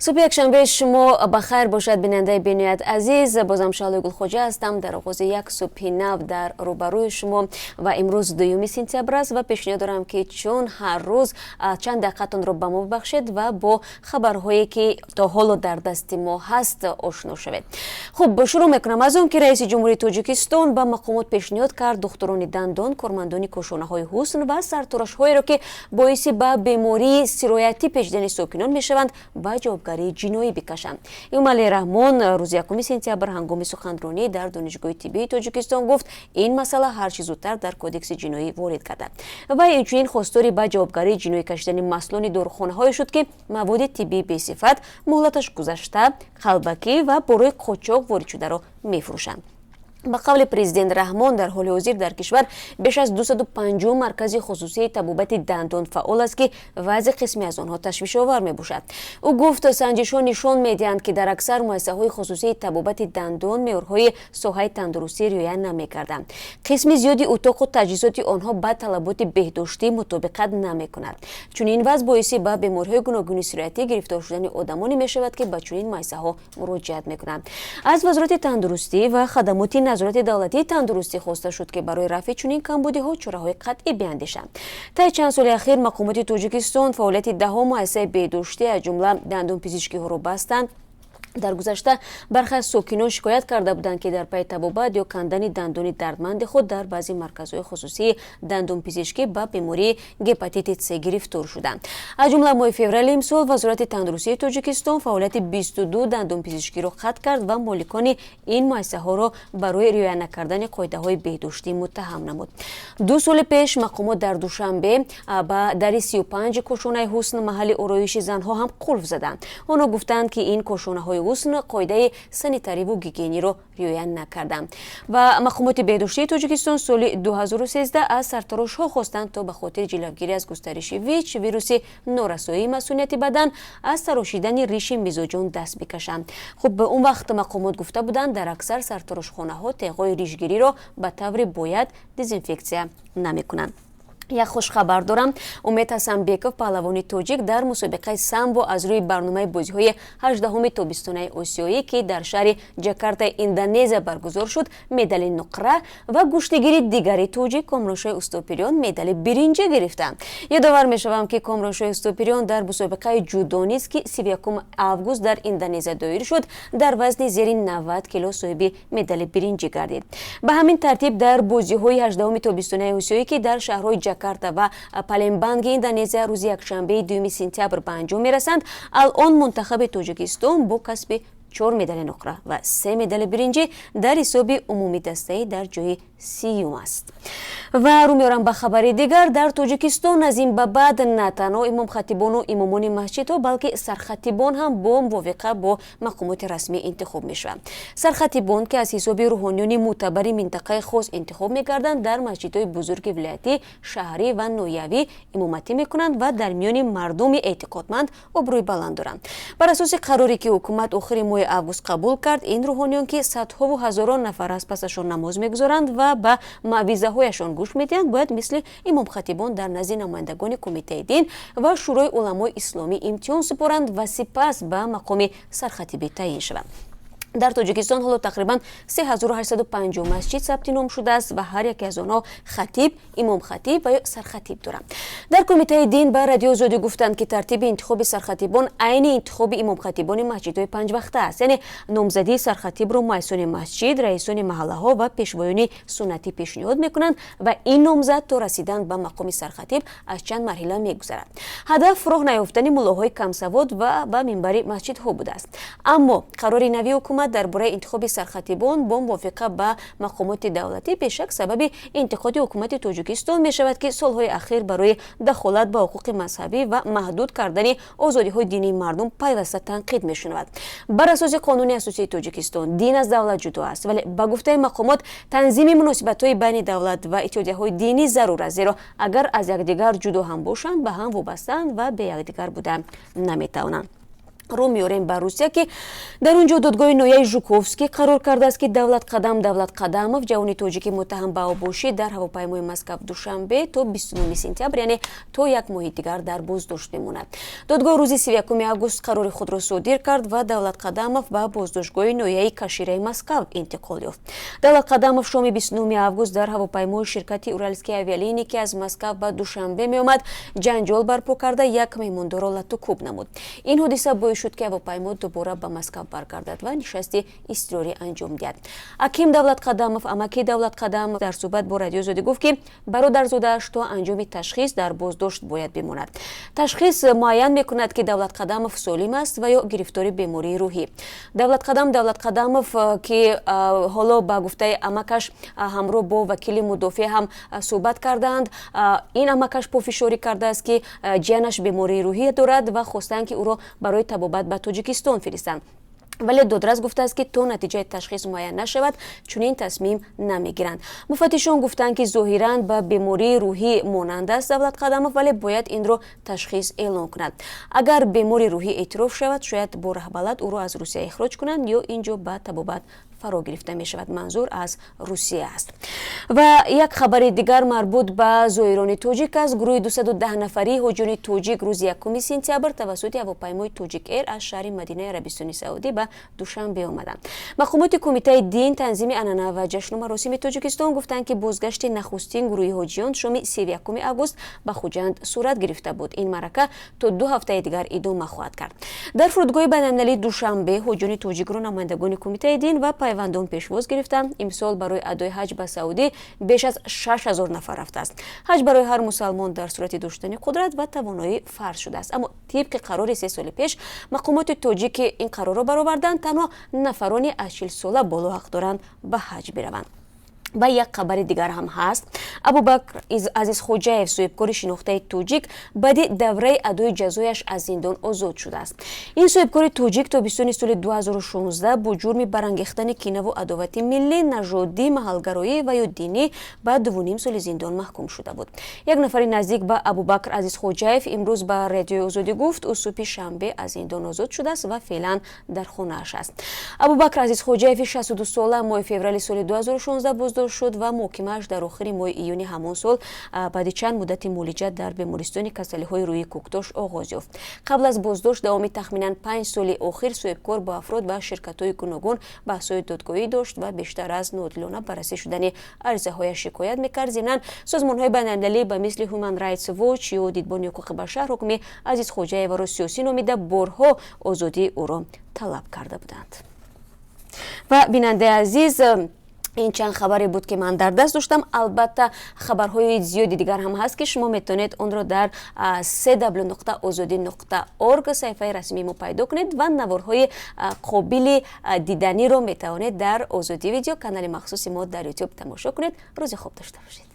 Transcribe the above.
صبح یکشنبه شما بخیر باشد بیننده بینیت عزیز. بازم شالوی گلخوجه هستم در آغاز یک صبح نو در روبروی شما و امروز دوم سپتامبر است و پیشنهاد دارم که چون هر روز چند دقیقتون رو به ما ببخشید و با خبرهایی که تا حالا در دست ما هست آشنا شوید. خب شروع میکنم از اون که رئیس جمهوری تاجیکستان به مقامات پیشنهاد کرد دختران دندان، کارمندان کاشانه‌های حسن و سرتراش‌هایی را که باعث به بیماری سرایتی پیشدن ساکنان میشوند به جوابگری جنایی بکشند. ایمالی رحمان روز 1 سپتامبر هنگام سخنرانی در دانشگاه طبی تاجیکستان گفت این مسئله هر چه زودتر در کدکس جنایی وارد کرده و اینچنین خواستار به جوابگری جنایی کشیدن مسئولان داروخانه‌های شد که مواد طبی بی صفت مهلتش گذشته، قلبکی و برای قاچاق وارد شده را میفروشند. به قول پرزیدنت رحمان در حال حاضر در کشور بیش از 250 مرکز خصوصی طبابت دندان فعال است که وضع قسمی از آنها تشویش آور می باشد. او گفت سنجش‌ها نشان می‌دهند که در اکثر مؤسسه‌های خصوصی طبابت دندان معیارهای ساحه تندرستی رعایت نمی‌کردند. قسم زیادی اتاق و تجهیزات آنها با طلبات بهداشتی مطابقت نمی‌کند. چون این وضع باعث به بیماری‌های گوناگون سرایتی گرفتار شدن آدمانی می‌شود که به چنین مؤسسه‌ها مراجعت می‌کنند. از وزارت تندرستی و خدمات نظارت دولتی تندرستی خواسته شد که برای رفع چنین کمبودی‌ها چاره‌های قطعی بیاندیشند. طی چند سال اخیر مقامات تاجیکستان فعالیت 10 مؤسسه بهداشتی از جمله دندان پزشکی ها را بستند. در گذشته برخی از ساکنان شکایت کرده بودند که در پی طبابت یا کندن دندان دردمند خود در بعضی مرکزهای خصوصی دندان پزشکی به بیماری هپاتیت سی گرفتار شدند. از جمله ماه فوریه امسال وزارت تندرستی تاجیکستان فعالیت 22 دندان پزشکی را قطع کرد و مالکان این مؤسسه‌ها را برای رعایت نکردن قاعده‌های بهداشتی متهم نمود. 2 سال پیش مقامات در دوشنبه در 35 کاشانه حسن محل آرایش زنها هم قلف زدند. آنها گفتند که این کاشانه‌های حسن قاعده سانیتاری و گیگینی را رعایت نکردند و مقامات بهداشتی تاجیکستان سال 2013 از سرتراش‌ها خواستند تا به خاطر جلوگیری از گسترش ویروس نارسایی مسئولیت بدن از تراشیدن ریش میزوجان دست بکشند. خب به اون وقت مقامات گفته بودند در اکثر سرتراشخانه‌ها تیغ‌های ریشگیری را به طور باید دزینفکسیا نمی‌کنند. یک خوش خبر دارم. امید حسنبیکов پهلوانی تاجیک در مسابقه سامبو از روی برنامه بازی‌های 18 تابستانه آسیایی که در شهر جاکارتا اندونزیا برگزار شد مدال نقره و گشتگیری دیگری تاجیک کامرانشاه استوپیریان مدال برنجی گرفتند. یادآور می‌شوم که کامرانشاه استوپیریان در مسابقه جودو نیز که 31 آگوست در اندونزیا دایر شد در وزن زیر 90 کیلو صاحب مدال برنجی گردید. به همین ترتیب در بازی‌های 18 تابستانه آسیایی که در شهرهای جاکارتا و پالمبانگ اندونزیا روز یکشنبه 2 سپتامبر به انجام می‌رسند. الان منتخب تاجیکستان با کسب 4 مدال نقره و 3 مدال برنجی در حساب عمومی دسته در جای 30 است. و رو میارم به خبری دیگر. در تاجیکستان از این به بعد نه تنها امام خطیبان و امامان مسجدها بلکه سرخطیبان هم با موافقه با مقامات رسمی انتخاب میشوند. سرخطیبان که از حساب روحانیون معتبر منطقه خاص انتخاب میگردند در مسجدهای بزرگ ولایتی، شهری و ناحیوی امامتی میکنند و در میان مردم اعتقادمند آبروی بلند دارند. بر اساس قراری که حکومت آخر ماه آگوست قبول کرد، این روحانیون که صدها و هزاران نفر از پسشان نماز میگذارند و به موعظه هایشان گوش میدهند باید مثل امام خطیبان در نزد نمایندگان کمیته دین و شورای علمای اسلامی امتحان سپارند و سپس به مقام سرخطیبی تعیین شوند. در تاجیکستان حالا تقریبا 3850 مسجد ثبت نام شده است و هر یک از آنها خطیب، امام خطیب و یا سرخطیب دارند. در کمیته دین به رادیو آزادی گفتند که ترتیب انتخاب سرخطیبان عین انتخاب امام خطیبان مسجدهای 5 وقته است. یعنی نامزدی سرخطیب را مؤسسان مسجد، رئیسان محله ها و پیشوایان سنتی پیشنهاد میکنند و این نامزد تا رسیدن به مقام سرخطیب از چند مرحله میگذرد. هدف راه نیافتن ملاهای کم سواد و به منبر مسجدها بوده است. اما قرار نوی حکومت درباره انتخاب سرخطیبان با موافقه به مقامات دولتی بیشک سبب انتقاد حکومت تاجیکستان می شود که سالهای اخیر برای دخالت به حقوق مذهبی و محدود کردن آزادی‌های دینی مردم پیوسته تنقید می شود. بر اساس قانون اساسی تاجیکستان دین از دولت جدا است، ولی به گفته مقامات تنظیم مناسبت‌های بین دولت و اتحادیه‌های دینی ضرور است، زیرا اگر از یکدیگر جدا هم باشند به هم وابسته‌اند و به یکدیگر بودن نمی‌توانند. رو میاریم بر روسیه که در اونجا دادگاه نویای ژوکوفسکی قرار کرده است که دولت قدامов جوانی توجیکی متهم به آبوشی در هواپیمای مسکو دوشنبه تا 29 سپتامبر یعنی تا یک ماه دیگر در بازداشت بماند. دادگاه روز 31 آگوست قرار خود را صادر کرد و دولت قدامov به بازداشتگاه نویای کشیره مسکو انتقال یافت. دولت قدامov شام 29 آگوست در هواپیمای شرکت اورالسکی آویالینی که از مسکو به دوشنبه می آمد جنجال برپا کرده یک میماندار را لطو نمود. این حادثه باعث شد که هواپیما دوباره به مسکو برگردد و نشست اضطراری انجام دهد. حکیم دولت قدامov امکی دولت قدامov در صحبت با رادیو زاده گفت که برادرزاده‌اش تا انجام تشخیص در بازداشت باید بماند. تشخیص معین میکند که دولت قدامov سالم است و یا گرفتار بیماری روحی. دولت قدامov که حالا با گفته امکش همراه با وکیل مدافع هم صحبت کردند، این امکش پافشاری کرده است که جانش بیماری روحی دارد و خواستند که او را برای طبابت به تاجیکستان فرستند. ولی دادرس گفته است که تا نتیجه تشخیص معین نشود چنین تصمیم نمیگیرند. مفتشان گفتند که ظاهراً به بیماری روحی مانند است دولت قدامov، ولی باید این را تشخیص اعلام کند. اگر بیماری روحی اعتراف شود شاید با رهبرت او را از روسیه اخراج کنند یا اینجا به طبابت فرا گرفته می شود. منظور از روسیه است. و یک خبر دیگر مربوط به زائران تاجیک است. گروه 210 نفری حجیان تاجیک روز 1 سپتامبر توسط هواپیمای تاجیک ایر از شهر مدینه عربستان سعودی به دوشنبه آمدند. مقامات کمیته دین تنظیم عنعنه و جشن و مراسم تاجیکستان گفتند که بازگشت نخستین گروه حجیان شام 31 آگوست به خوجند صورت گرفته بود. این معرکه تا 2 هفته دیگر ادامه خواهد کرد. در فرودگاه بین‌المللی دوشنبه حجیان تاجیک را نمایندگان کمیته دین و پیوندان پیشواز گرفتند. امسال برای ادای حج به سعودی بیش از 6000 نفر رفته است. حج برای هر مسلمان در صورت داشتن قدرت و توانایی فرض شده است. اما طبق قرار 3 سال پیش مقامات تاجیک این قرار را برآوردند. تنها نفرانی از 40 ساله بالا حق دارند به حج بروند. و یک خبر دیگر هم هست. ابوبکر عزیز خوجاєв صاحبکار شناخته تاجیک بعد دوره ادای جزایش از زندان آزاد شده است. این صاحبکار تاجیک تا 20 سال 2016 با جرم برانگیختن کینه و عداوت ملی، نژادی، محلگرایی و یا دینی به 2.5 سال زندان محکوم شده بود. یک نفر نزدیک به ابوبکر عزیز خوجاєv امروز به رادیو آزادی گفت او صبح شنبه از زندان آزاد شده است و فعلا در خانه‌اش است. ابوبکر عزیز خوجاєv 62 ساله ماه فوریه سال 2016 بازداشت شد و محاکمه‌اش در آخر ماه ایون همان سال بعد چند مدت معالجه در بیمارستان کسلی‌های روی کوکتاش آغاز یافت. قبل از بازداشت داومی تخمیناً 5 سال اخیر صاحبکار با افراد و شرکت‌های گوناگون بحث‌های دادگاهی داشت و بیشتر از ناعادلانه بررسی شدن عرضه‌های شکایت می‌کرد. ضمناً سازمان‌های بین‌المللی به مثل هیومن رایتس واچ یا دیدبان حقوق بشر حکم عزیز خوجاєv را سیاسی نامیده بارها آزادی او را طلب کرده بودند. و بیننده عزیز، این چند خبری بود که من در دست داشتم. البته خبرهای زیادی دیگر هم هست که شما میتونید اون رو در www.azadi.org صفحه رسمی ما پیدا کنید و نوارهای قابل دیدنی رو میتونید در آزادی ویدیو کانال مخصوص ما در یوتیوب تماشا کنید. روز خوب داشته باشید.